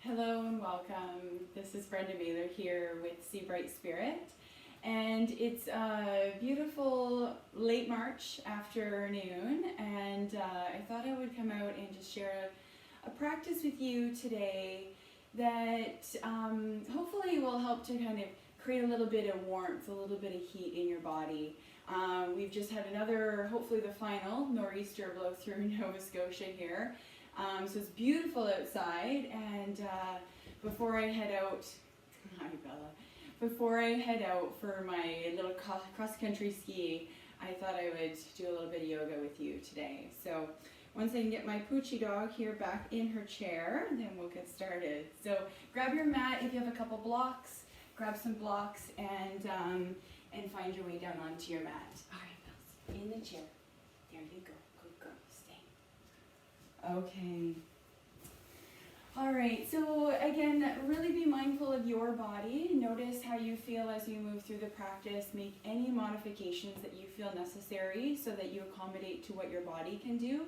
Hello and welcome. This is Brenda Mailer here with Sea Bright Spirit, and it's a beautiful late March afternoon, and I thought I would come out and just share a practice with you today that hopefully will help to kind of create a little bit of warmth, a little bit of heat in your body. We've just had another, hopefully the final nor'easter blow through Nova Scotia here. So it's beautiful outside, and before I head out, hi Bella, before I head out for my little cross-country ski, I thought I would do a little bit of yoga with you today. So once I can get my Poochie dog here back in her chair, then we'll get started. So grab your mat if you have a couple blocks, grab some blocks, and find your way down onto your mat. All right, Bells, in the chair. There you go. Good girl. Stay. Okay. All right, so again, really be mindful of your body. Notice how you feel as you move through the practice. Make any modifications that you feel necessary so that you accommodate to what your body can do.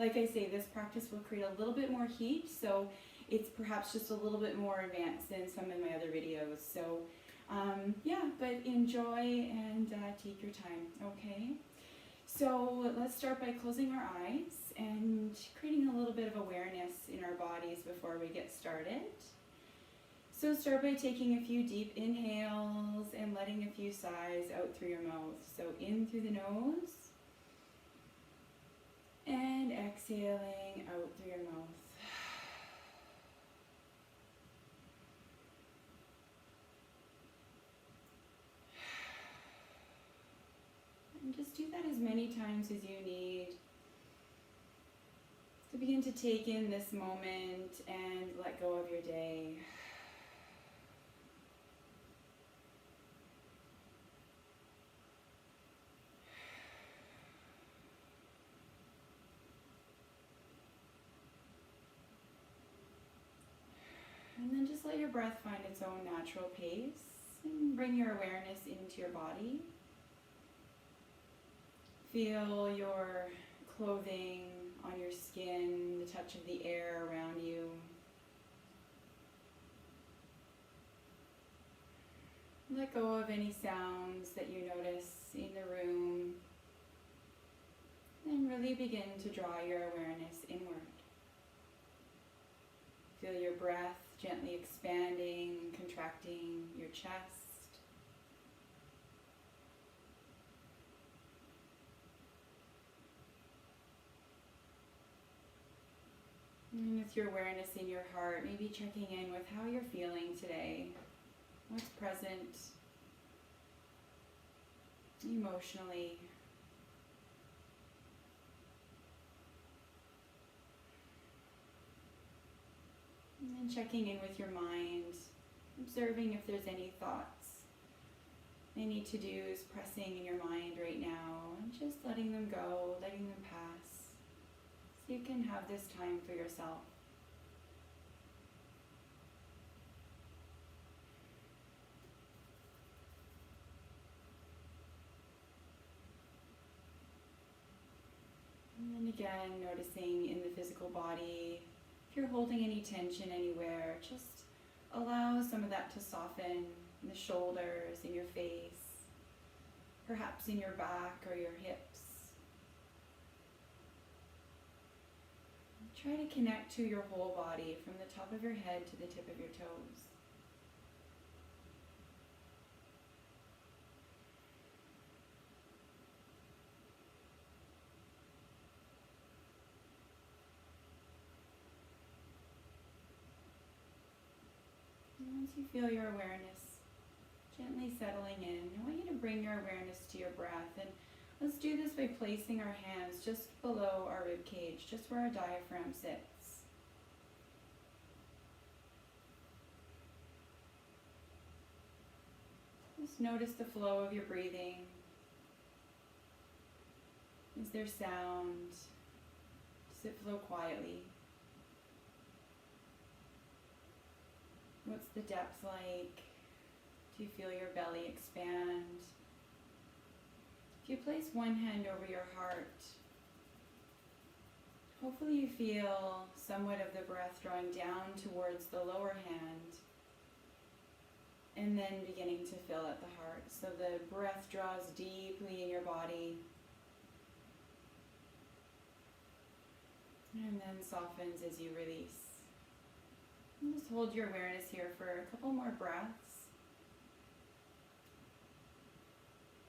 Like I say, this practice will create a little bit more heat, so it's perhaps just a little bit more advanced than some of my other videos. So yeah, but enjoy and take your time, okay? So let's start by closing our eyes and creating a little bit of awareness in our bodies before we get started. So start by taking a few deep inhales and letting a few sighs out through your mouth. So in through the nose and exhaling out through your mouth. And just do that as many times as you need to begin to take in this moment and let go of your day. And then just let your breath find its own natural pace and bring your awareness into your body. Feel your clothing on your skin, the touch of the air around you. Let go of any sounds that you notice in the room, and really begin to draw your awareness inward. Feel your breath gently expanding, contracting your chest. And with your awareness in your heart, maybe checking in with how you're feeling today. What's present emotionally. And then checking in with your mind, observing if there's any thoughts, any to-dos pressing in your mind right now, and just letting them go, letting them pass. So you can have this time for yourself. And then again, noticing in the physical body, if you're holding any tension anywhere, just allow some of that to soften in the shoulders, in your face, perhaps in your back or your hips. Try to connect to your whole body from the top of your head to the tip of your toes. And once you feel your awareness gently settling in, I want you to bring your awareness to your breath, and let's do this by placing our hands just below our rib cage, just where our diaphragm sits. Just notice the flow of your breathing. Is there sound? Does it flow quietly? What's the depth like? Do you feel your belly expand? If you place one hand over your heart, hopefully you feel somewhat of the breath drawing down towards the lower hand and then beginning to fill at the heart. So the breath draws deeply in your body and then softens as you release. And just hold your awareness here for a couple more breaths.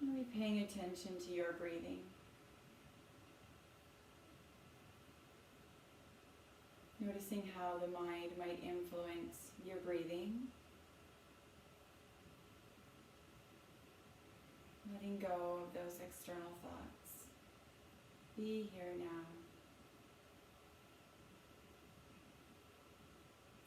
Really paying attention to your breathing. Noticing how the mind might influence your breathing. Letting go of those external thoughts. Be here now.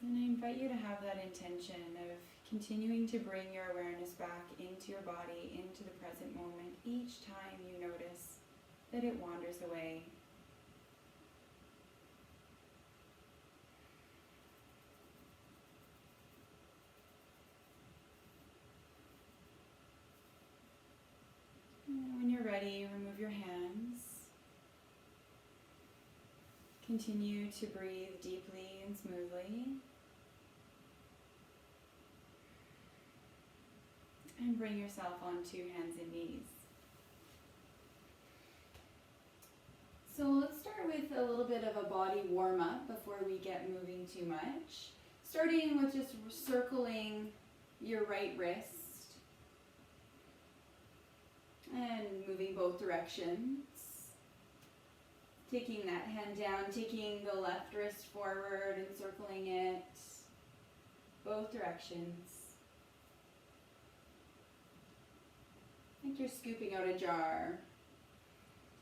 And I invite you to have that intention of continuing to bring your awareness back into your body, into the present moment, each time you notice that it wanders away. And when you're ready, remove your hands. Continue to breathe deeply and smoothly. And bring yourself onto hands and knees. So let's start with a little bit of a body warm-up before we get moving too much. Starting with just circling your right wrist and moving both directions. Taking that hand down, taking the left wrist forward and circling it both directions. Like you're scooping out a jar.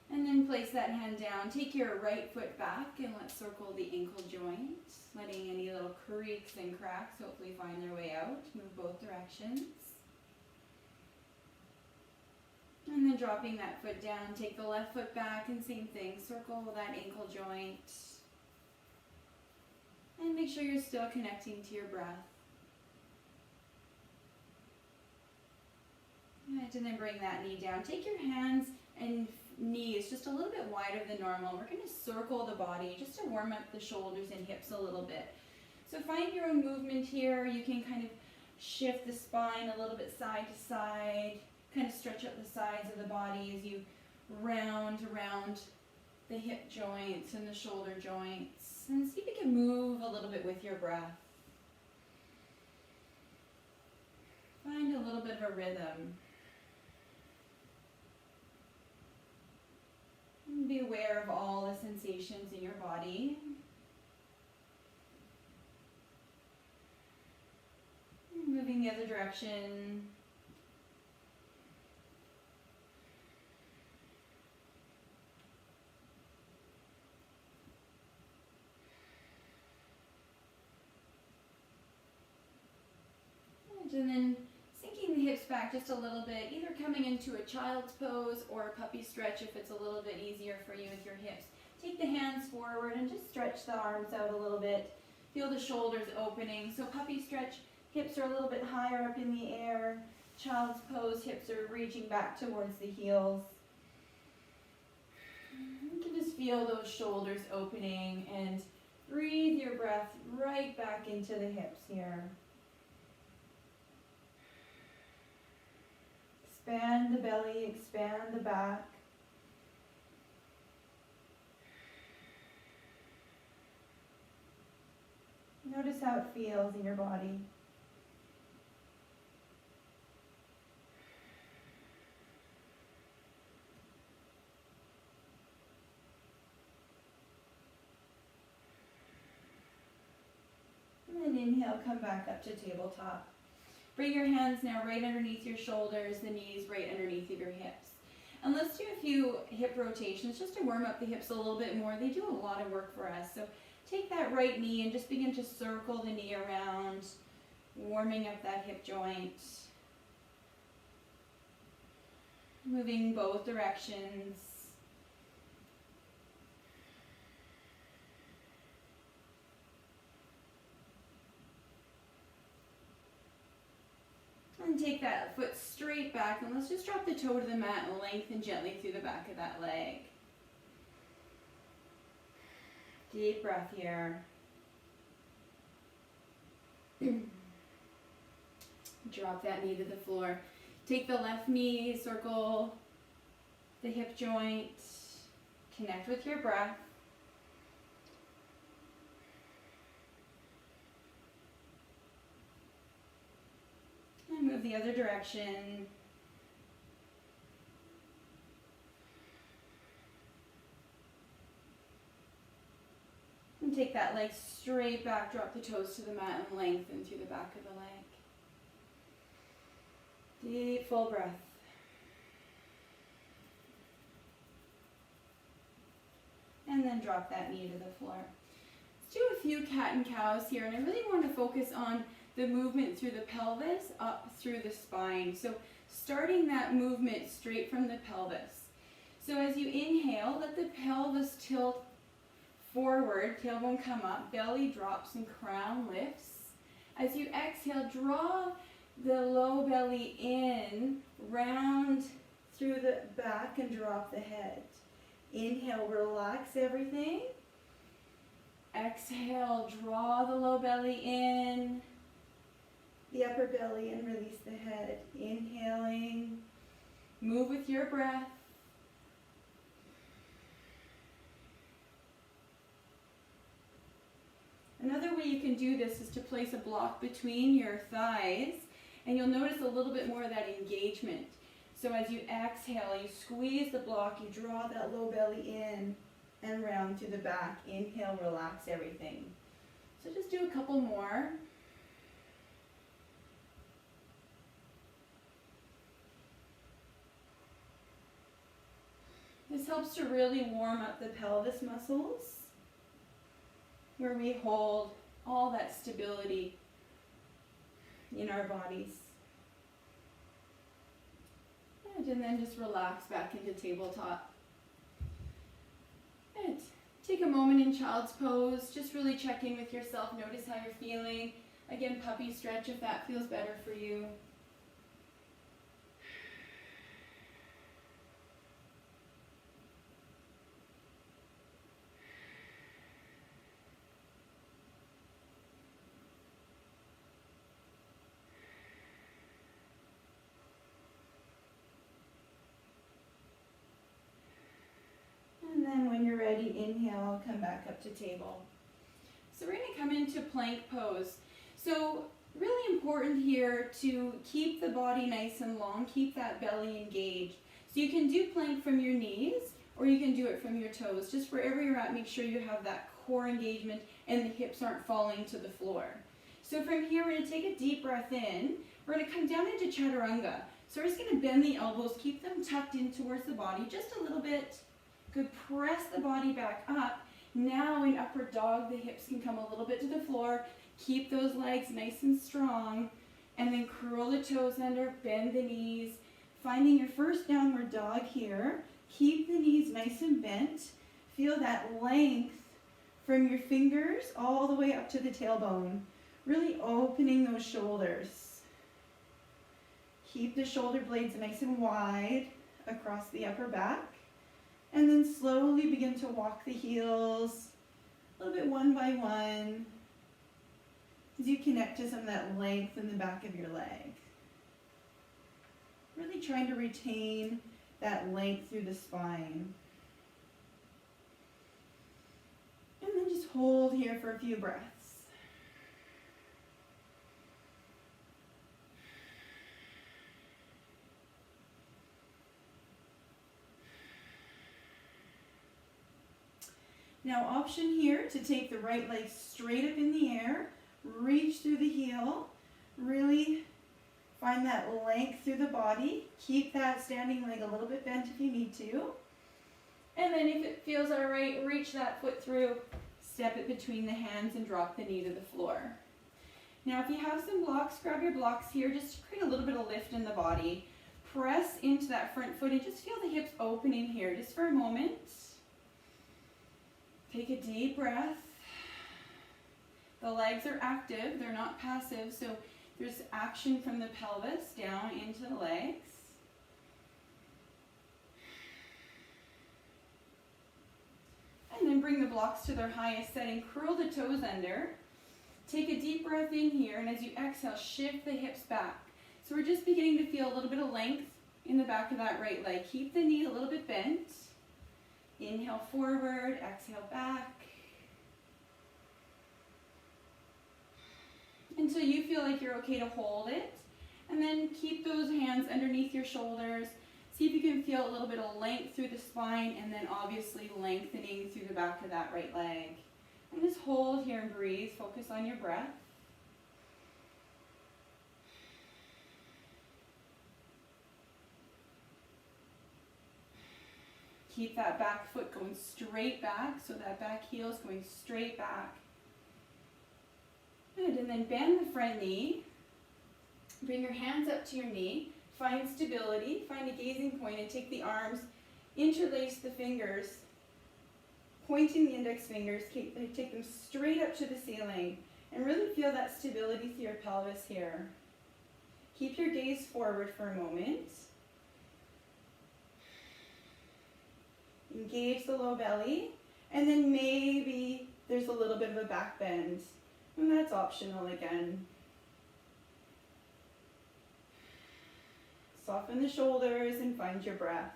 And then place that hand down. Take your right foot back and let's circle the ankle joint, letting any little creaks and cracks hopefully find their way out. Move both directions. And then dropping that foot down, take the left foot back and same thing, circle that ankle joint. And make sure you're still connecting to your breath. Right, and then bring that knee down. Take your hands and knees just a little bit wider than normal. We're going to circle the body just to warm up the shoulders and hips a little bit. So find your own movement here. You can kind of shift the spine a little bit side to side, kind of stretch up the sides of the body as you round around the hip joints and the shoulder joints. And see if you can move a little bit with your breath. Find a little bit of a rhythm. Be aware of all the sensations in your body. Moving the other direction. And then sinking the hips back just a little bit, either coming into a child's pose or a puppy stretch if it's a little bit easier for you with your hips. Take the hands forward and just stretch the arms out a little bit. Feel the shoulders opening. So puppy stretch, hips are a little bit higher up in the air. Child's pose, hips are reaching back towards the heels. You can just feel those shoulders opening and breathe your breath right back into the hips here. Expand the belly, expand the back. Notice how it feels in your body. And then inhale, come back up to tabletop. Bring your hands now right underneath your shoulders, the knees right underneath of your hips. And let's do a few hip rotations just to warm up the hips a little bit more. They do a lot of work for us. So take that right knee and just begin to circle the knee around, warming up that hip joint. Moving both directions. And take that foot straight back and let's just drop the toe to the mat and lengthen gently through the back of that leg. Deep breath here. Drop that knee to the floor. Take the left knee, circle the hip joint. Connect with your breath. And move the other direction. And take that leg straight back, drop the toes to the mat and lengthen through the back of the leg. Deep, full breath. And then drop that knee to the floor. Let's do a few cat and cows here, and I really want to focus on the movement through the pelvis up through the spine. So starting that movement straight from the pelvis. So as you inhale, let the pelvis tilt forward, tailbone come up, belly drops and crown lifts. As you exhale, draw the low belly in, round through the back and drop the head. Inhale, relax everything. Exhale, draw the low belly in, the upper belly, and release the head. Inhaling, move with your breath. Another way you can do this is to place a block between your thighs, and you'll notice a little bit more of that engagement. So as you exhale, you squeeze the block, you draw that low belly in and round to the back. Inhale, relax everything. So just do a couple more. This helps to really warm up the pelvis muscles, where we hold all that stability in our bodies. And then just relax back into tabletop. Good. Take a moment in child's pose. Just really check in with yourself. Notice how you're feeling. Again, puppy stretch if that feels better for you. And then when you're ready, inhale, come back up to table. So we're going to come into plank pose. So really important here to keep the body nice and long, keep that belly engaged. So you can do plank from your knees or you can do it from your toes. Just wherever you're at, make sure you have that core engagement and the hips aren't falling to the floor. So from here, we're going to take a deep breath in. We're going to come down into chaturanga. So we're just going to bend the elbows, keep them tucked in towards the body just a little bit. Good, press the body back up. Now in upward dog, the hips can come a little bit to the floor. Keep those legs nice and strong. And then curl the toes under, bend the knees. Finding your first downward dog here. Keep the knees nice and bent. Feel that length from your fingers all the way up to the tailbone. Really opening those shoulders. Keep the shoulder blades nice and wide across the upper back. And then slowly begin to walk the heels a little bit one by one as you connect to some of that length in the back of your leg. Really trying to retain that length through the spine. And then just hold here for a few breaths. Now option here to take the right leg straight up in the air, reach through the heel, really find that length through the body, keep that standing leg a little bit bent if you need to, and then if it feels all right, reach that foot through, step it between the hands and drop the knee to the floor. Now if you have some blocks, grab your blocks here, just to create a little bit of lift in the body, press into that front foot and just feel the hips opening here just for a moment. Take a deep breath. The legs are active, they're not passive, so there's action from the pelvis down into the legs. And and then bring the blocks to their highest setting. Curl the toes under. Take a deep breath in here, and as you exhale, shift the hips back. So we're just beginning to feel a little bit of length in the back of that right leg. Keep the knee a little bit bent. Inhale forward, exhale back. Until you feel like you're okay to hold it. And then keep those hands underneath your shoulders. See if you can feel a little bit of length through the spine, and then obviously lengthening through the back of that right leg. And just hold here and breathe. Focus on your breath. Keep that back foot going straight back, so that back heel is going straight back. Good, and then bend the front knee. Bring your hands up to your knee. Find stability, find a gazing point, and take the arms, interlace the fingers, pointing the index fingers, take them straight up to the ceiling, and really feel that stability through your pelvis here. Keep your gaze forward for a moment. Engage the low belly, and then maybe there's a little bit of a back bend, and that's optional again. Soften the shoulders and find your breath.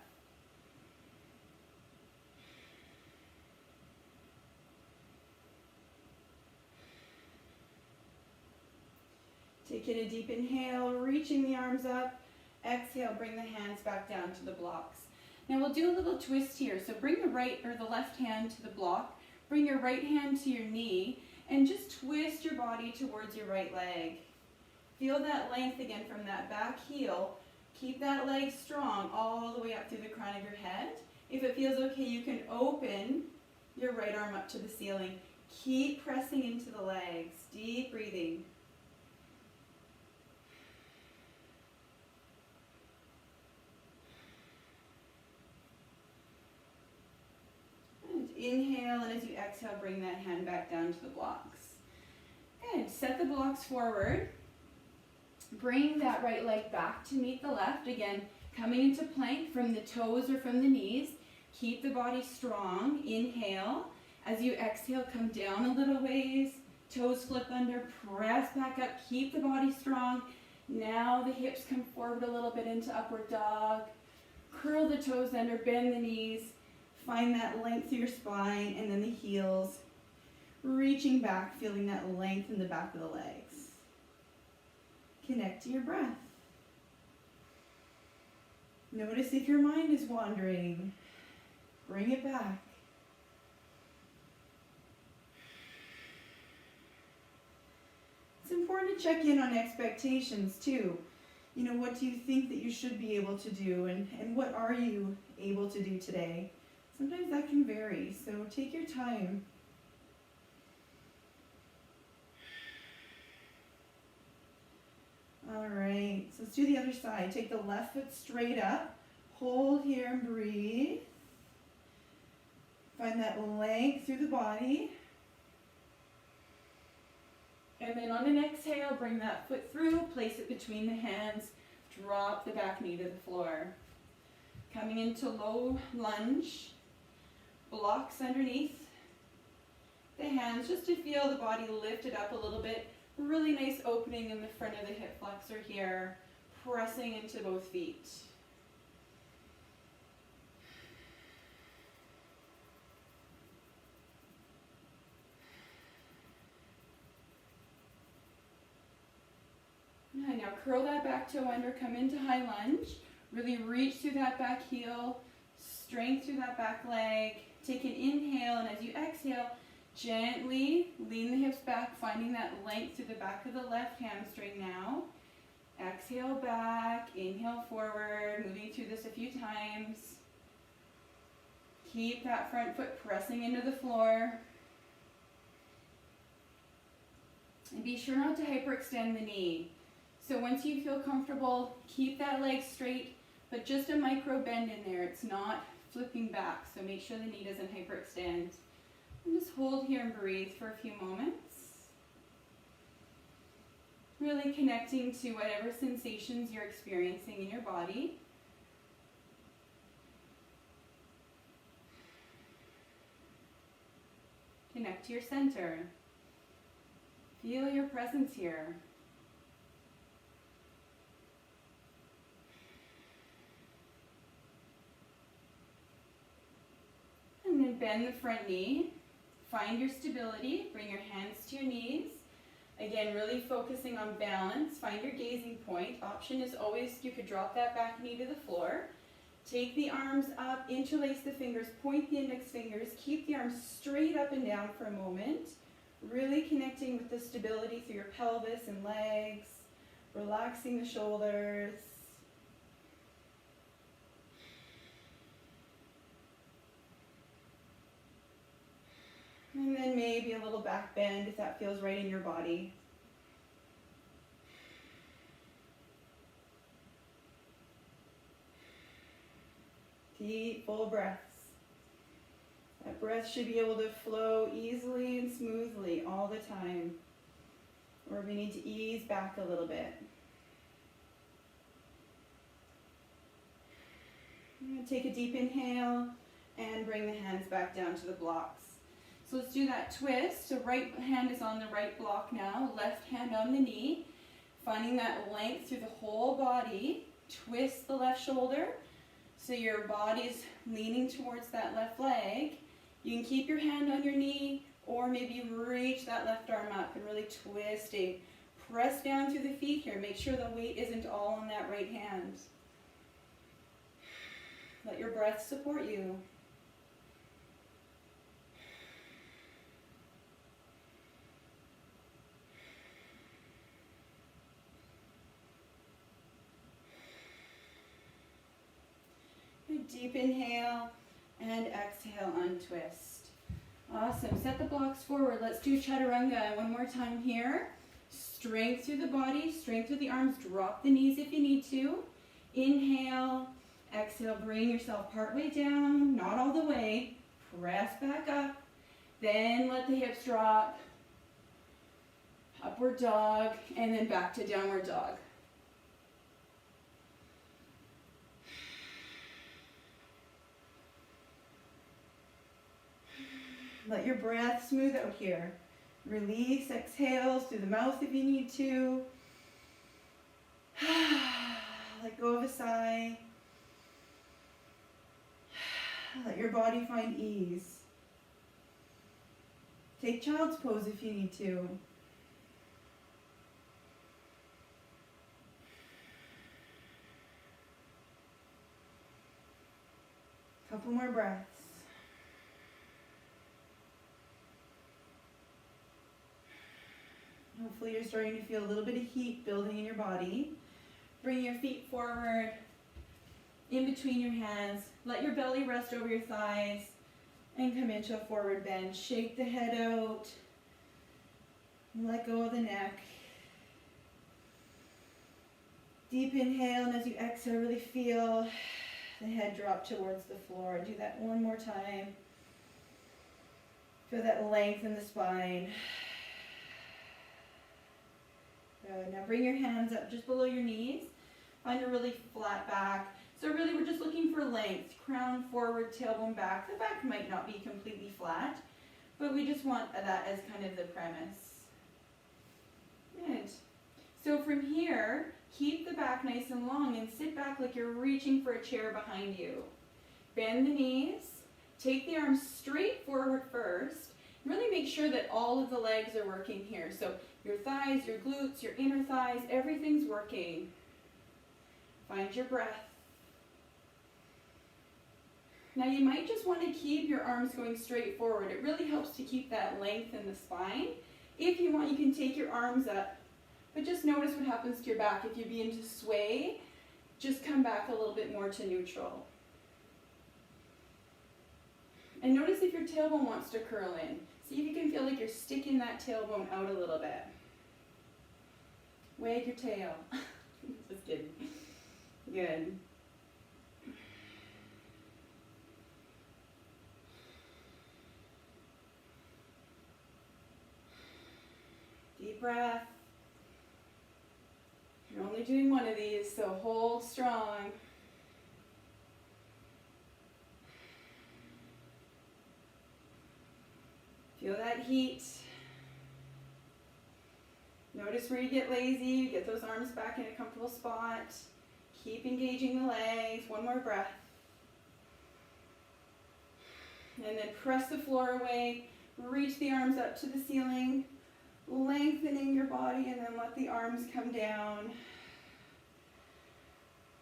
Take in a deep inhale, reaching the arms up. Exhale, bring the hands back down to the blocks. Now we'll do a little twist here. So bring the right or the left hand to the block. Bring your right hand to your knee and just twist your body towards your right leg. Feel that length again from that back heel. Keep that leg strong all the way up through the crown of your head. If it feels okay, you can open your right arm up to the ceiling. Keep pressing into the legs. Deep breathing. And inhale, and as you exhale, bring that hand back down to the blocks. Good. Set the blocks forward. Bring that right leg back to meet the left. Again, coming into plank from the toes or from the knees. Keep the body strong. Inhale. As you exhale, come down a little ways. Toes flip under. Press back up. Keep the body strong. Now the hips come forward a little bit into upward dog. Curl the toes under. Bend the knees. Find that length through your spine, and then the heels. Reaching back, feeling that length in the back of the legs. Connect to your breath. Notice if your mind is wandering. Bring it back. It's important to check in on expectations too. You know, what do you think that you should be able to do, and what are you able to do today? Sometimes that can vary, so take your time. All right, so let's do the other side. Take the left foot straight up. Hold here and breathe. Find that length through the body. And then on an exhale, bring that foot through, place it between the hands, drop the back knee to the floor. Coming into low lunge, blocks underneath the hands, just to feel the body lifted up a little bit. Really nice opening in the front of the hip flexor here, pressing into both feet. And now curl that back toe under, come into high lunge. Really reach through that back heel, strength through that back leg. Take an inhale, and as you exhale, gently lean the hips back, finding that length through the back of the left hamstring now. Exhale back, inhale forward, moving through this a few times. Keep that front foot pressing into the floor. And be sure not to hyperextend the knee. So once you feel comfortable, keep that leg straight, but just a micro bend in there. It's not flipping back, so make sure the knee doesn't hyperextend. And just hold here and breathe for a few moments. Really connecting to whatever sensations you're experiencing in your body. Connect to your center. Feel your presence here. And then bend the front knee. Find your stability. Bring your hands to your knees. Again, really focusing on balance. Find your gazing point. Option is always you could drop that back knee to the floor. Take the arms up, interlace the fingers, point the index fingers, keep the arms straight up and down for a moment. Really connecting with the stability through your pelvis and legs. Relaxing the shoulders. And then maybe a little back bend if that feels right in your body. Deep, full breaths. That breath should be able to flow easily and smoothly all the time. Or we need to ease back a little bit. I'm going to take a deep inhale and bring the hands back down to the blocks. So let's do that twist. So right hand is on the right block now, left hand on the knee. Finding that length through the whole body. Twist the left shoulder so your body's leaning towards that left leg. You can keep your hand on your knee or maybe reach that left arm up and really twisting. Press down through the feet here. Make sure the weight isn't all on that right hand. Let your breath support you. Deep inhale and exhale, untwist. Awesome. Set the blocks forward. Let's do chaturanga one more time here. Strength through the body, strength through the arms. Drop the knees if you need to. Inhale, exhale, bring yourself partway down, not all the way. Press back up. Then let the hips drop. Upward dog, and then back to downward dog. Let your breath smooth out here. Release, exhales through the mouth if you need to. Let go of a sigh. Let your body find ease. Take child's pose if you need to. Couple more breaths. Hopefully you're starting to feel a little bit of heat building in your body. Bring your feet forward, in between your hands. Let your belly rest over your thighs and come into a forward bend. Shake the head out. Let go of the neck. Deep inhale, and as you exhale, really feel the head drop towards the floor. Do that one more time. Feel that length in the spine. Good. Now bring your hands up just below your knees. Find a really flat back. So really we're just looking for length. Crown forward, tailbone back. The back might not be completely flat, but we just want that as kind of the premise. Good. So from here, keep the back nice and long and sit back like you're reaching for a chair behind you. Bend the knees. Take the arms straight forward first. Really make sure that all of the legs are working here. So your thighs, your glutes, your inner thighs, everything's working. Find your breath. Now you might just want to keep your arms going straight forward. It really helps to keep that length in the spine. If you want, you can take your arms up, but just notice what happens to your back. If you begin to sway, just come back a little bit more to neutral. And notice if your tailbone wants to curl in. See if you can feel like you're sticking that tailbone out a little bit. Wag your tail. Just kidding. Good. Deep breath. You're only doing one of these, so hold strong. Feel that heat. Notice where you get lazy, get those arms back in a comfortable spot. Keep engaging the legs. One more breath. And then press the floor away. Reach the arms up to the ceiling. Lengthening your body, and then let the arms come down.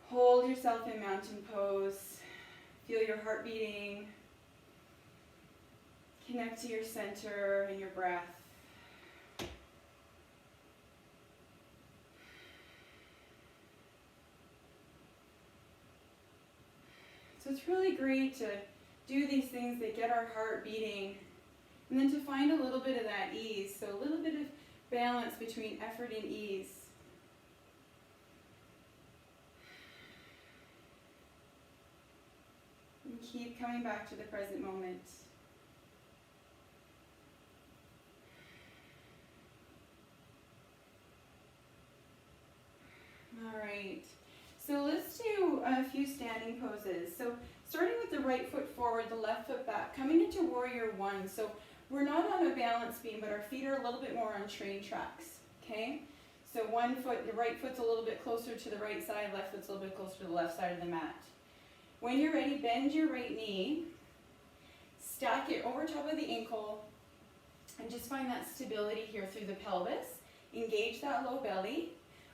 Hold yourself in mountain pose. Feel your heart beating. Connect to your center and your breath. So it's really great to do these things that get our heart beating, and then to find a little bit of that ease. So a little bit of balance between effort and ease. And keep coming back to the present moment. All right. So let's do a few standing poses. So starting with the right foot forward, the left foot back, coming into warrior one. So we're not on a balance beam, but our feet are a little bit more on train tracks, okay? So one foot, the right foot's a little bit closer to the right side, left foot's a little bit closer to the left side of the mat. When you're ready, bend your right knee, stack it over top of the ankle, and just find that stability here through the pelvis. Engage that low belly.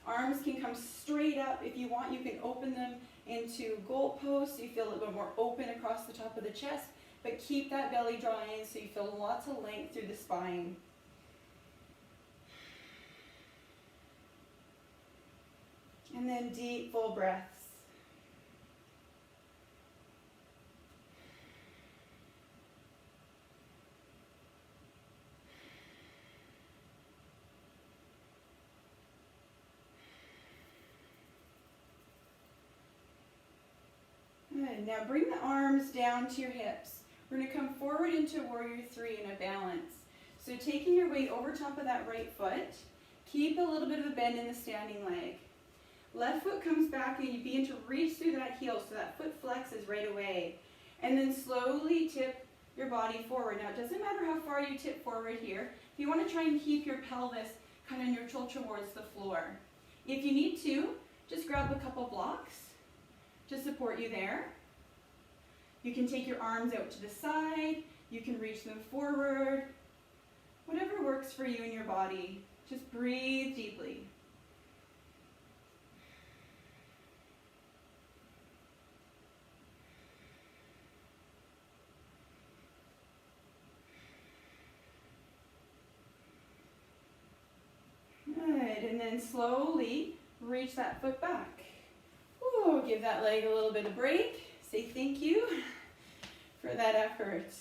Arms can come straight up. If you want, you can open them into goal posts so you feel a little bit more open across the top of the chest, but keep that belly drawn in so you feel lots of length through the spine. And then deep, full breaths. Good. Now bring the arms down to your hips. We're going to come forward into warrior three in a balance. So taking your weight over top of that right foot, keep a little bit of a bend in the standing leg. Left foot comes back and you begin to reach through that heel so that foot flexes right away. And then slowly tip your body forward. Now it doesn't matter how far you tip forward here. If you want to try and keep your pelvis kind of neutral towards the floor. If you need to, just grab a couple blocks to support you there. You can take your arms out to the side. You can reach them forward. Whatever works for you in your body. Just breathe deeply. Good, and then slowly reach that foot back. Ooh, give that leg a little bit of break. Say thank you for that effort.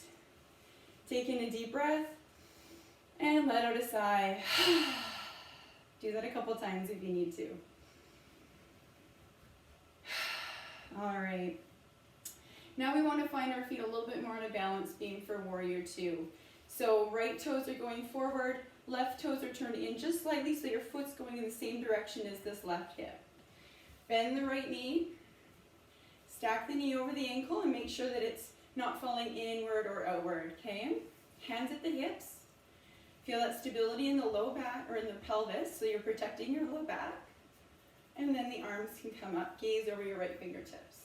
Take in a deep breath and let out a sigh. Do that a couple times if you need to. All right. Now we want to find our feet a little bit more on a balance beam for warrior two. So right toes are going forward, left toes are turned in just slightly so your foot's going in the same direction as this left hip. Bend the right knee, stack the knee over the ankle and make sure that it's not falling inward or outward, okay? Hands at the hips. Feel that stability in the low back or in the pelvis so you're protecting your low back. And then the arms can come up, gaze over your right fingertips.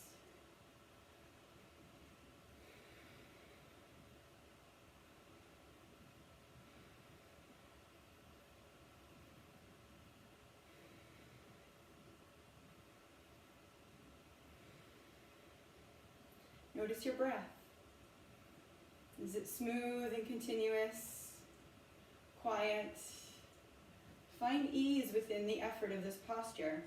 Notice your breath. Is it smooth and continuous? Quiet? Find ease within the effort of this posture.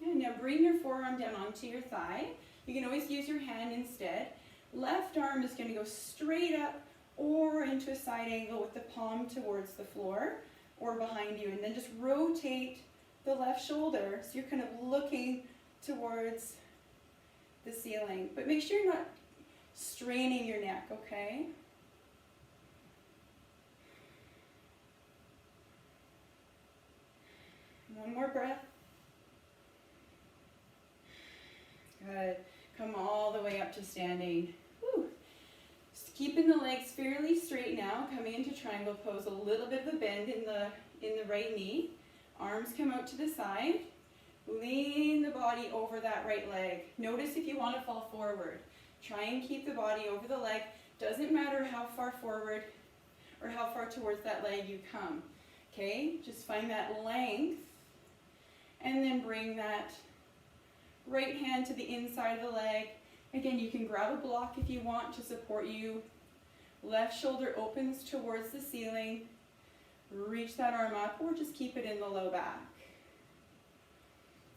And now bring your forearm down onto your thigh. You can always use your hand instead. Left arm is going to go straight up or into a side angle with the palm towards the floor or behind you. And then just rotate the left shoulder so you're kind of looking towards the ceiling. But make sure you're not straining your neck, okay? One more breath. Good. Come all the way up to standing. Whew. Just keeping the legs fairly straight now, coming into triangle pose, a little bit of a bend in the right knee. Arms come out to the side. Lean the body over that right leg. Notice if you want to fall forward. Try and keep the body over the leg. Doesn't matter how far forward or how far towards that leg you come. Okay, just find that length and then bring that right hand to the inside of the leg. Again, you can grab a block if you want to support you. Left shoulder opens towards the ceiling. Reach that arm up or just keep it in the low back.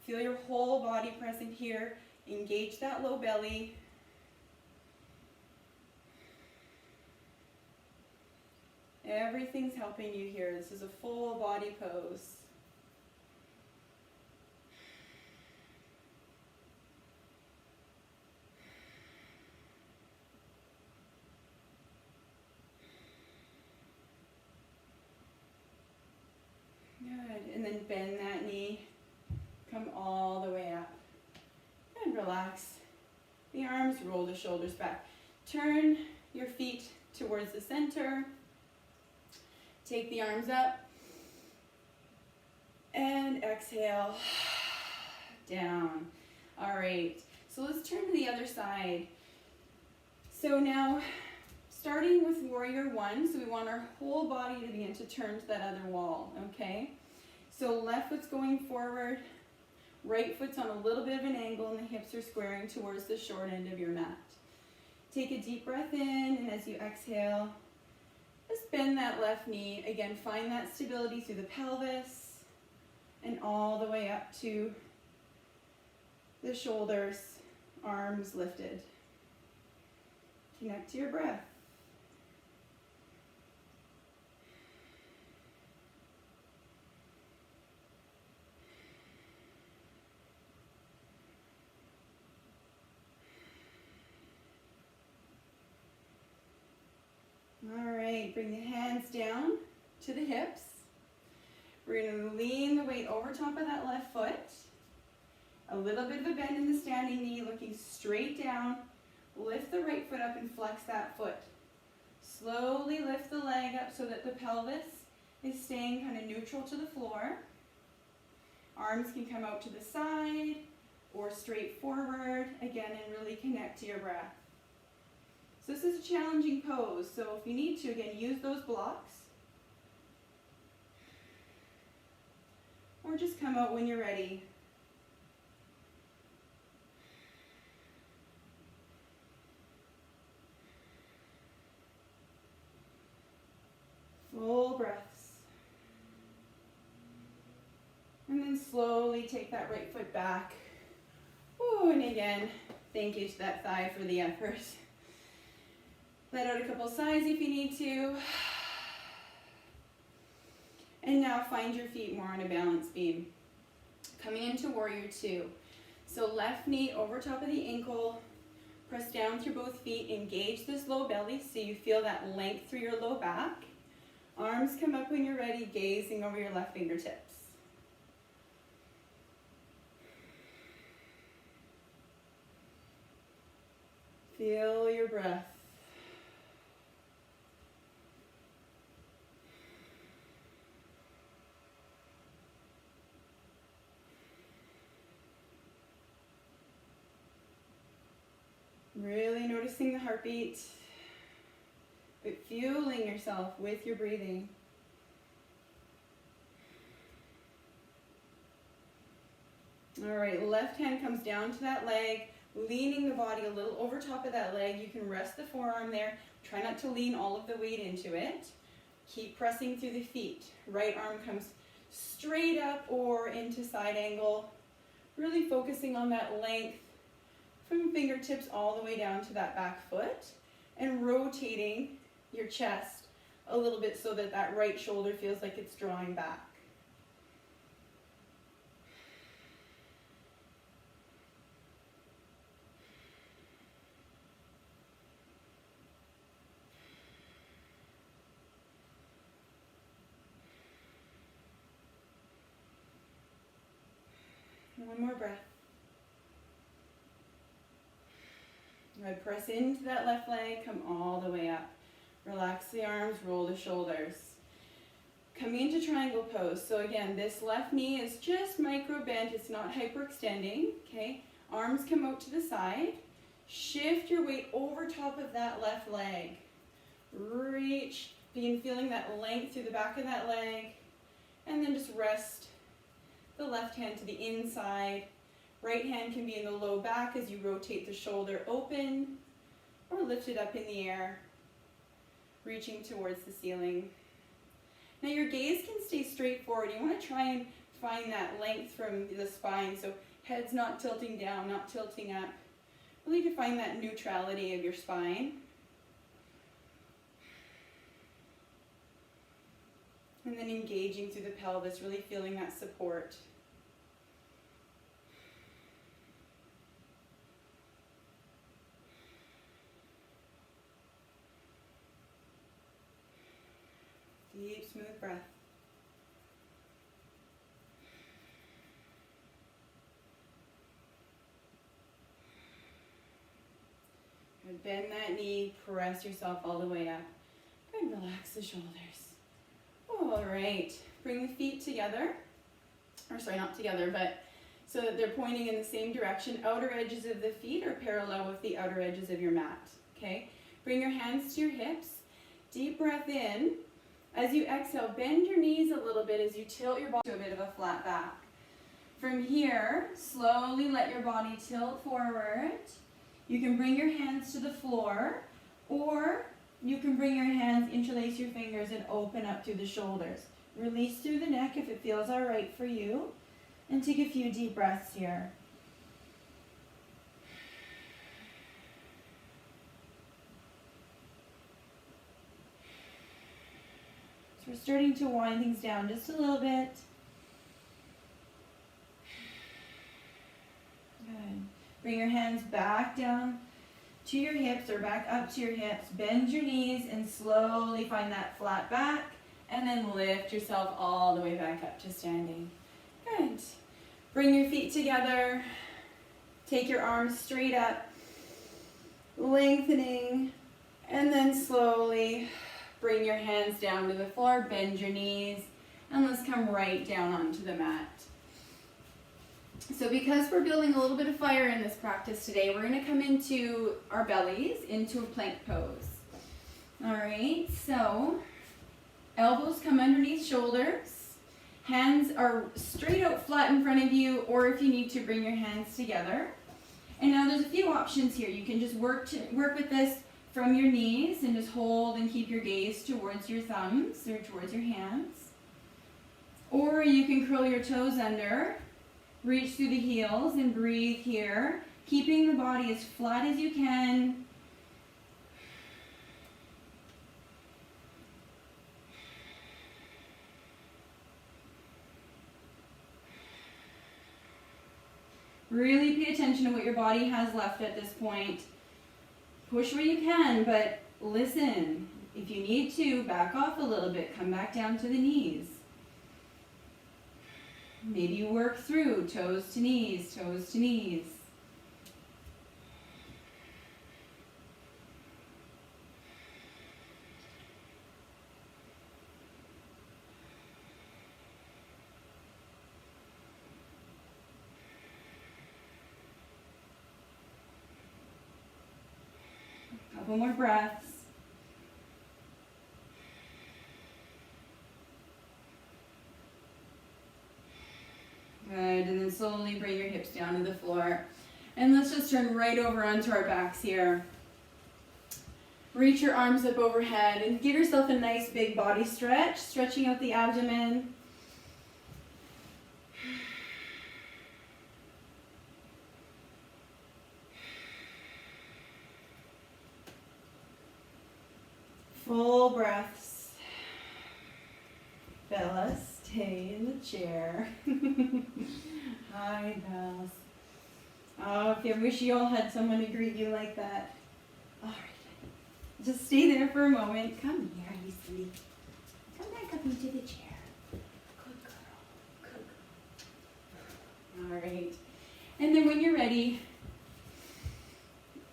Feel your whole body present here. Engage that low belly. Everything's helping you here. This is a full body pose. Good. And then bend that knee. Come all the way up. And relax. The arms, roll the shoulders back. Turn your feet towards the center. Take the arms up. And exhale. Down. All right. So let's turn to the other side. So now, starting with warrior one, so we want our whole body to begin to turn to that other wall, okay? So left foot's going forward. Right foot's on a little bit of an angle and the hips are squaring towards the short end of your mat. Take a deep breath in, and as you exhale, just bend that left knee. Again, find that stability through the pelvis and all the way up to the shoulders, arms lifted. Connect to your breath. All right, bring the hands down to the hips. We're going to lean the weight over top of that left foot. A little bit of a bend in the standing knee, looking straight down. Lift the right foot up and flex that foot. Slowly lift the leg up so that the pelvis is staying kind of neutral to the floor. Arms can come out to the side or straight forward, again, and really connect to your breath. So this is a challenging pose, so if you need to, again, use those blocks. Or just come out when you're ready. Full breaths. And then slowly take that right foot back. Ooh, and again, thank you to that thigh for the effort. Let out a couple sighs if you need to. And now find your feet more on a balance beam. Coming into warrior two. So left knee over top of the ankle. Press down through both feet. Engage this low belly so you feel that length through your low back. Arms come up when you're ready, gazing over your left fingertips. Feel your breath. Really noticing the heartbeat, but fueling yourself with your breathing. All right, left hand comes down to that leg, leaning the body a little over top of that leg. You can rest the forearm there. Try not to lean all of the weight into it. Keep pressing through the feet. Right arm comes straight up or into side angle. Really focusing on that length from fingertips all the way down to that back foot, and rotating your chest a little bit so that that right shoulder feels like it's drawing back. One more breath. Good. Press into that left leg, come all the way up. Relax the arms, roll the shoulders. Coming into triangle pose. So again, this left knee is just micro bent, it's not hyperextending, okay? Arms come out to the side. Shift your weight over top of that left leg. Reach, begin feeling that length through the back of that leg. And then just rest the left hand to the inside. Right hand can be in the low back as you rotate the shoulder open or lift it up in the air, reaching towards the ceiling. Now your gaze can stay straight forward. You want to try and find that length from the spine, so head's not tilting down, not tilting up. Really to find that neutrality of your spine. And then engaging through the pelvis, really feeling that support. Deep, smooth breath. Good. Bend that knee, press yourself all the way up. Good. Relax the shoulders. All right. Bring the feet together. Or sorry, not together, but so that they're pointing in the same direction. Outer edges of the feet are parallel with the outer edges of your mat. Okay? Bring your hands to your hips. Deep breath in. As you exhale, bend your knees a little bit as you tilt your body to a bit of a flat back. From here, slowly let your body tilt forward. You can bring your hands to the floor, or you can bring your hands, interlace your fingers, and open up through the shoulders. Release through the neck if it feels all right for you, and take a few deep breaths here. So we're starting to wind things down just a little bit. Good. Bring your hands back down to your hips or back up to your hips. Bend your knees and slowly find that flat back. And then lift yourself all the way back up to standing. Good. Bring your feet together. Take your arms straight up. Lengthening. And then slowly bring your hands down to the floor. Bend your knees. And let's come right down onto the mat. So because we're building a little bit of fire in this practice today, we're going to come into our bellies, into a plank pose. All right, so elbows come underneath shoulders. Hands are straight out flat in front of you, or if you need to, bring your hands together. And now there's a few options here. You can just work with this from your knees and just hold and keep your gaze towards your thumbs or towards your hands. Or you can curl your toes under. Reach through the heels and breathe here, keeping the body as flat as you can. Really pay attention to what your body has left at this point. Push where you can, but listen. If you need to, back off a little bit, come back down to the knees. Maybe you work through toes to knees, toes to knees. A couple more breaths. Good, and then slowly bring your hips down to the floor. And let's just turn right over onto our backs here. Reach your arms up overhead and give yourself a nice big body stretch, stretching out the abdomen. Full breaths. Bella, stay in the chair. Hi, Bells. Oh, if you wish you all had someone to greet you like that. All right. Just stay there for a moment. Come here, you sweetie. Come back up into the chair. Good girl. Good girl. All right. And then when you're ready,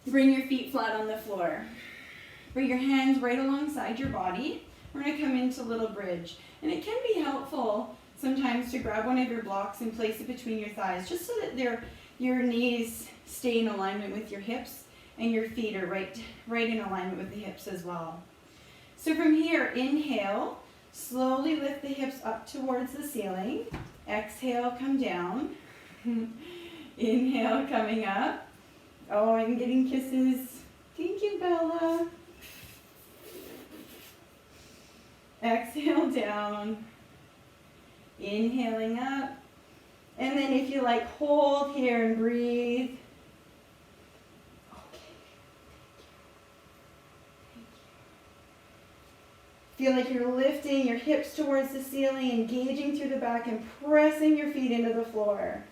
Bring your feet flat on the floor. Bring your hands right alongside your body. We're going to come into little bridge. And it can be helpful sometimes to grab one of your blocks and place it between your thighs, just so that your knees stay in alignment with your hips and your feet are right in alignment with the hips as well. So from here, inhale, slowly lift the hips up towards the ceiling. Exhale, come down. Inhale, coming up. Oh, I'm getting kisses. Thank you, Bella. Exhale down. Inhaling up. And then if you like, hold here and breathe. Feel like you're lifting your hips towards the ceiling, engaging through the back and pressing your feet into the floor.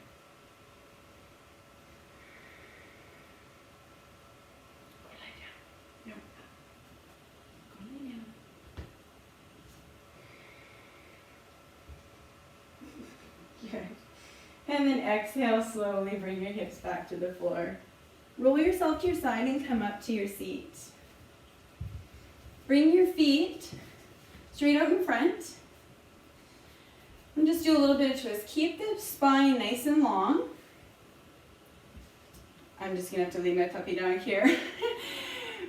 And then exhale, slowly bring your hips back to the floor. Roll yourself to your side and come up to your seat. Bring your feet straight out in front. And just do a little bit of twist. Keep the spine nice and long. I'm just going to have to leave my puppy down here.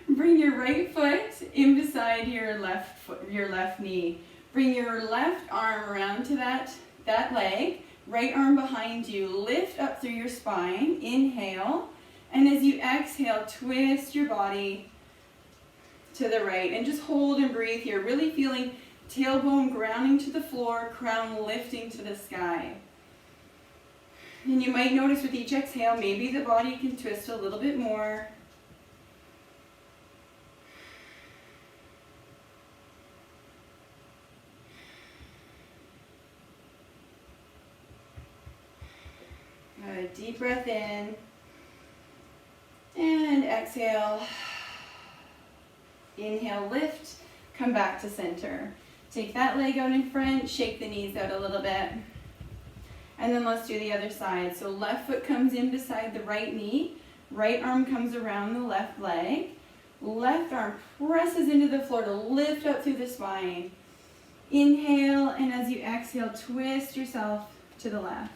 Bring your right foot in beside your left knee. Bring your left arm around to that leg. Right arm behind you, lift up through your spine, inhale, and as you exhale, twist your body to the right, and just hold and breathe here, really feeling tailbone grounding to the floor, crown lifting to the sky. And you might notice with each exhale, maybe the body can twist a little bit more. Deep breath in and exhale. Inhale, lift, come back to center. Take that leg out in front, shake the knees out a little bit. And then let's do the other side. So left foot comes in beside the right knee, right arm comes around the left leg, left arm presses into the floor to lift up through the spine. Inhale, and as you exhale, twist yourself to the left.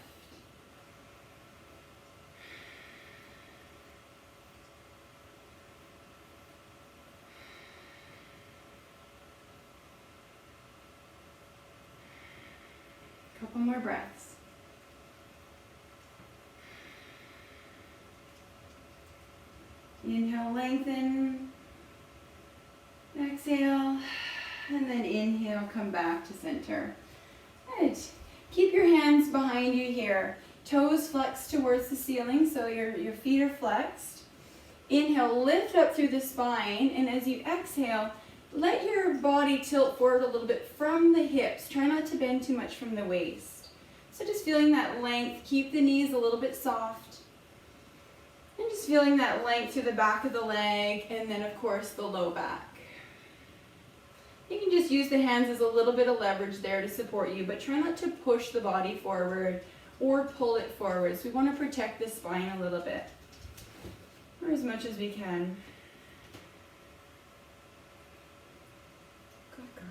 Couple more breaths. Inhale, lengthen. Exhale. And then inhale, come back to center. Good. Keep your hands behind you here. Toes flexed towards the ceiling, so your feet are flexed. Inhale, lift up through the spine, and as you exhale, let your body tilt forward a little bit from the hips. Try not to bend too much from the waist. So just feeling that length. Keep the knees a little bit soft. And just feeling that length through the back of the leg, and then of course the low back. You can just use the hands as a little bit of leverage there to support you, but try not to push the body forward or pull it forward. So we want to protect the spine a little bit, or as much as we can. Good girl.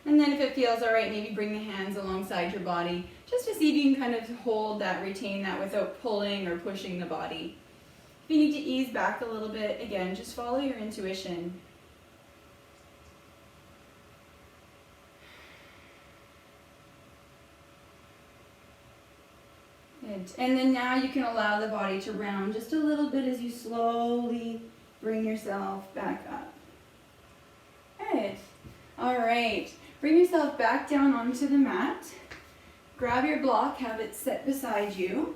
And then if it feels all right, maybe bring the hands alongside your body, just to see if you can kind of hold that, retain that without pulling or pushing the body. If you need to ease back a little bit, again, just follow your intuition. Good. And then now you can allow the body to round just a little bit as you slowly bring yourself back up. Good. All right. Bring yourself back down onto the mat. Grab your block, have it set beside you.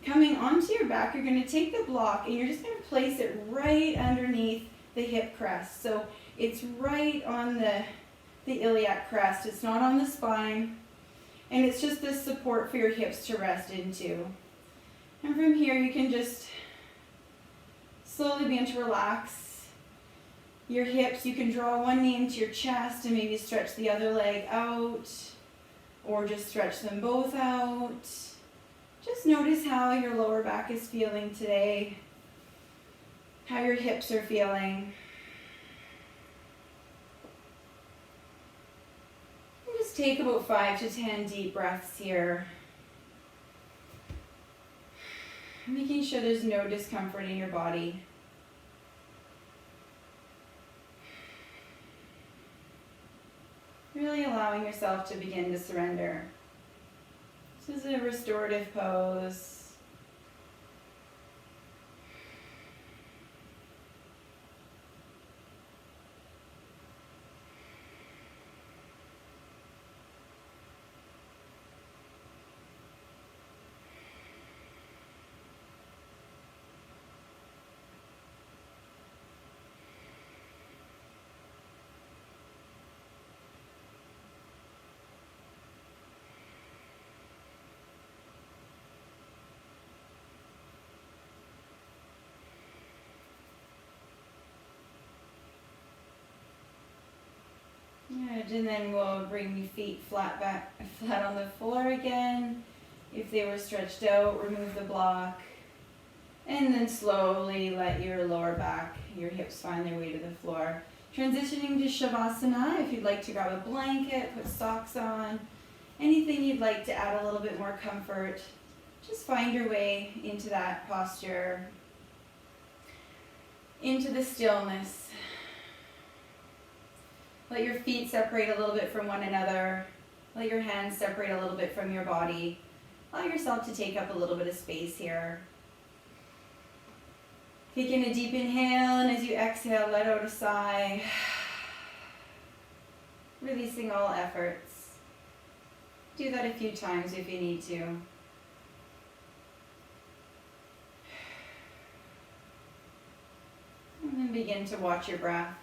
Coming onto your back, you're going to take the block and you're just going to place it right underneath the hip crest. So it's right on the iliac crest. It's not on the spine. And it's just this support for your hips to rest into. And from here, you can just slowly begin to relax your hips. You can draw one knee into your chest and maybe stretch the other leg out. or just stretch them both out. Just notice how your lower back is feeling today, how your hips are feeling. And just take about 5 to 10 deep breaths here. Making sure there's no discomfort in your body. Really allowing yourself to begin to surrender. This is a restorative pose. Good, and then we'll bring the feet flat on the floor again. If they were stretched out, remove the block. And then slowly let your lower back, your hips find their way to the floor. Transitioning to Shavasana, if you'd like to grab a blanket, put socks on, anything you'd like to add a little bit more comfort, just find your way into that posture, into the stillness. Let your feet separate a little bit from one another. Let your hands separate a little bit from your body. Allow yourself to take up a little bit of space here. Taking a deep inhale, and as you exhale, let out a sigh. Releasing all efforts. Do that a few times if you need to. And then begin to watch your breath.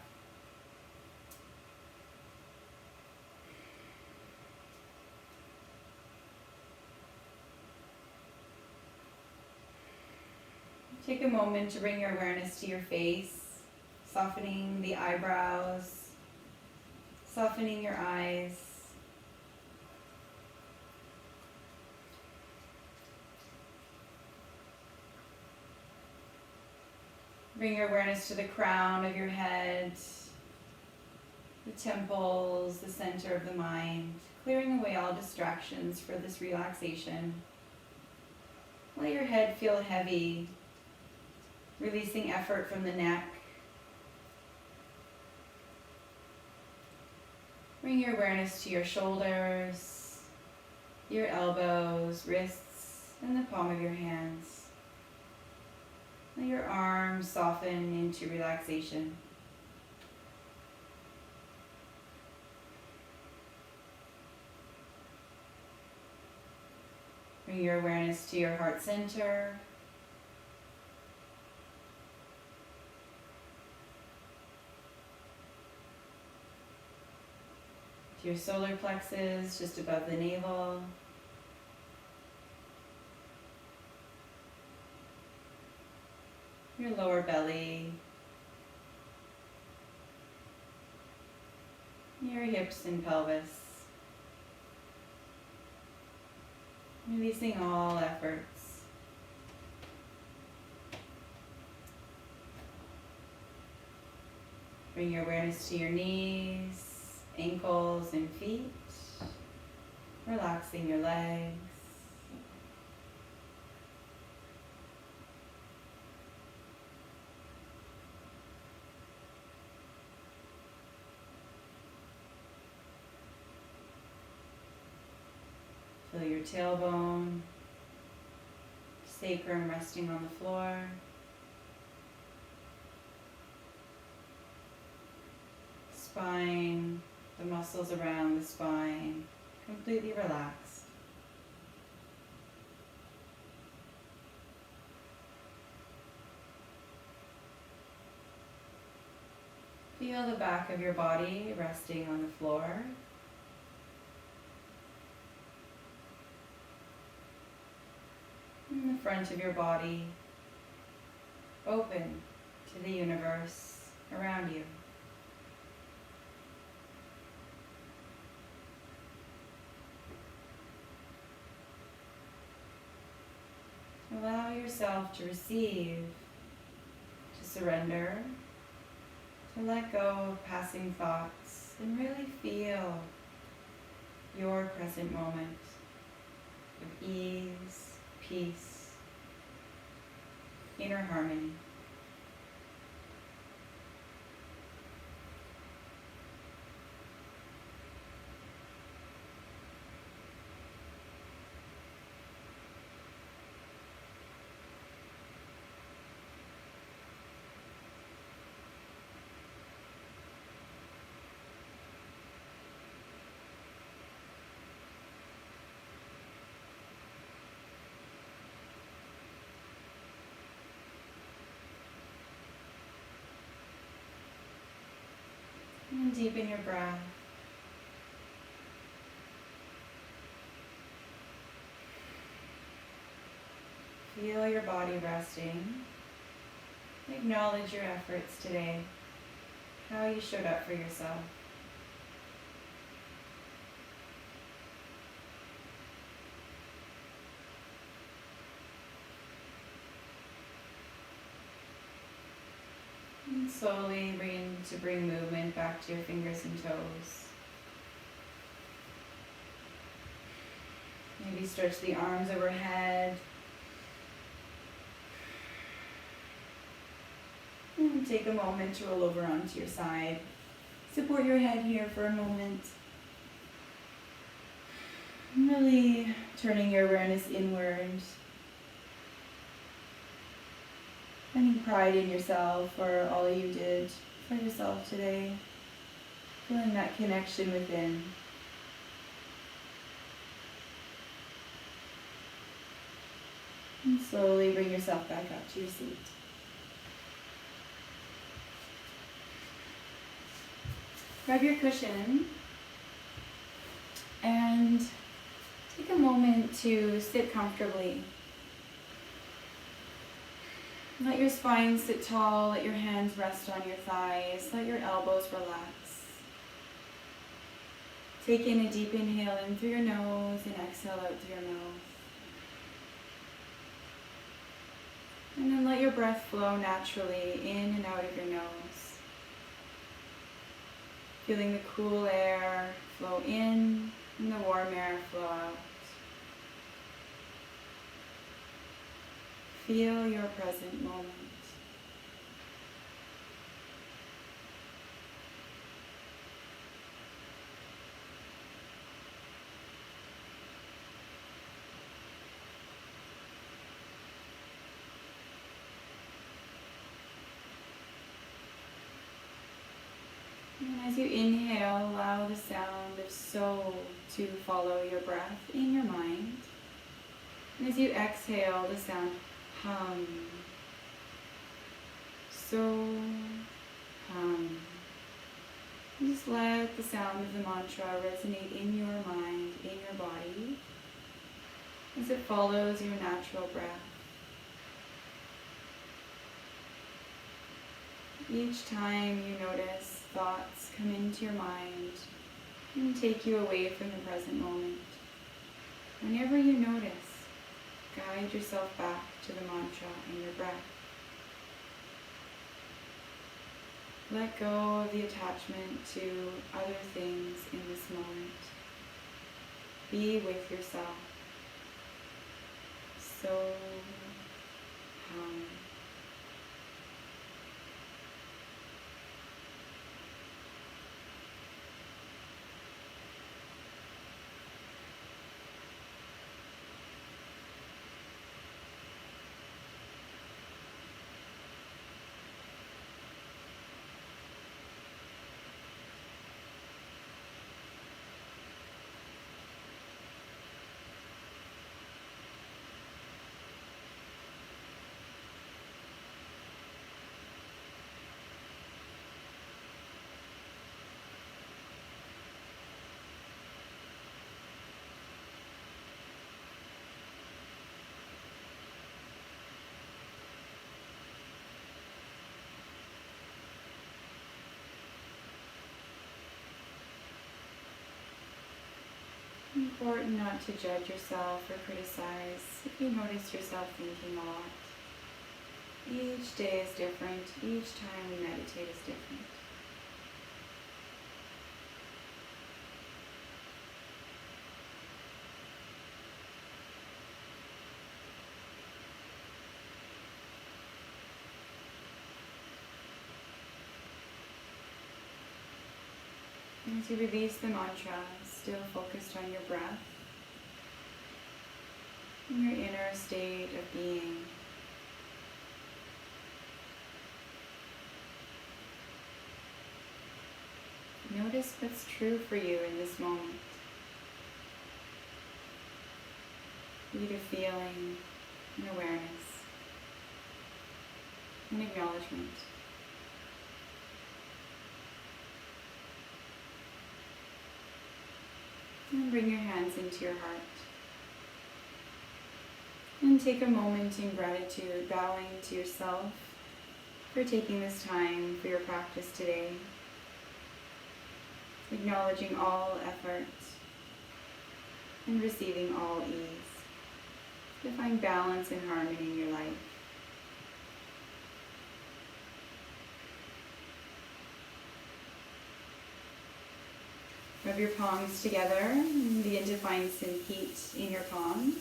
Take a moment to bring your awareness to your face, softening the eyebrows, softening your eyes. Bring your awareness to the crown of your head, the temples, the center of the mind, clearing away all distractions for this relaxation. Let your head feel heavy. Releasing effort from the neck. Bring your awareness to your shoulders, your elbows, wrists, and the palm of your hands. Let your arms soften into relaxation. Bring your awareness to your heart center. Your solar plexus just above the navel. Your lower belly. Your hips and pelvis. Releasing all efforts. Bring your awareness to your knees, ankles and feet, relaxing your legs. Feel your tailbone, sacrum resting on the floor. Spine, the muscles around the spine, completely relaxed. Feel the back of your body resting on the floor. And the front of your body open to the universe around you. Allow yourself to receive, to surrender, to let go of passing thoughts and really feel your present moment of ease, peace, inner harmony. And deepen your breath. Feel your body resting. Acknowledge your efforts today, how you showed up for yourself. And slowly bring movement back to your fingers and toes. Maybe stretch the arms overhead. And take a moment to roll over onto your side. Support your head here for a moment. Really turning your awareness inward. Finding pride in yourself for all you did for yourself today. Feeling that connection within. And slowly bring yourself back up to your seat. Grab your cushion and take a moment to sit comfortably. Let your spine sit tall, let your hands rest on your thighs, let your elbows relax. Take in a deep inhale in through your nose and exhale out through your mouth. And then let your breath flow naturally in and out of your nose. Feeling the cool air flow in and the warm air flow out. Feel your present moment. And as you inhale, allow the sound of so to follow your breath in your mind. And as you exhale, the sound hum. So hum. And just let the sound of the mantra resonate in your mind, in your body, as it follows your natural breath. Each time you notice thoughts come into your mind and take you away from the present moment, whenever you notice, guide yourself back to the mantra and your breath. Let go of the attachment to other things in this moment. Be with yourself. So hum. important not to judge yourself or criticize if you notice yourself thinking a lot. Each day is different. Each time we meditate is different. As you release the mantra, still focused on your breath, in your inner state of being. Notice what's true for you in this moment. Be it a feeling, an awareness, an acknowledgement. And bring your hands into your heart. And take a moment in gratitude, bowing to yourself for taking this time for your practice today. Acknowledging all effort and receiving all ease. To find balance and harmony in your life. Rub your palms together and begin to find some heat in your palms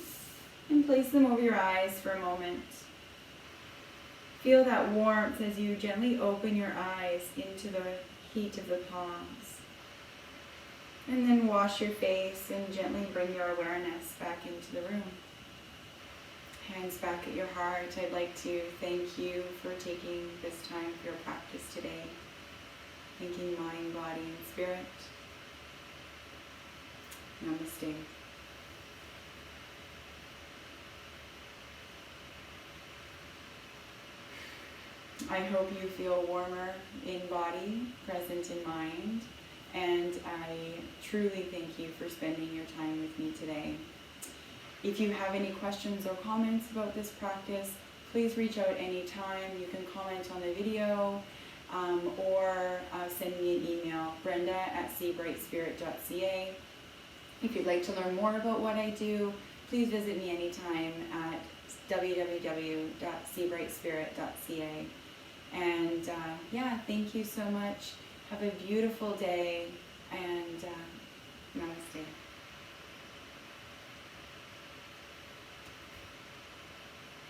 and place them over your eyes for a moment. Feel that warmth as you gently open your eyes into the heat of the palms. And then wash your face and gently bring your awareness back into the room. Hands back at your heart. I'd like to thank you for taking this time for your practice today. Thanking mind, body, and spirit. Namaste. I hope you feel warmer in body, present in mind, and I truly thank you for spending your time with me today. If you have any questions or comments about this practice, please reach out anytime. You can comment on the video or send me an email, brenda@seabrightspirit.ca. If you'd like to learn more about what I do, please visit me anytime at www.seabrightspirit.ca. And thank you so much. Have a beautiful day, and namaste.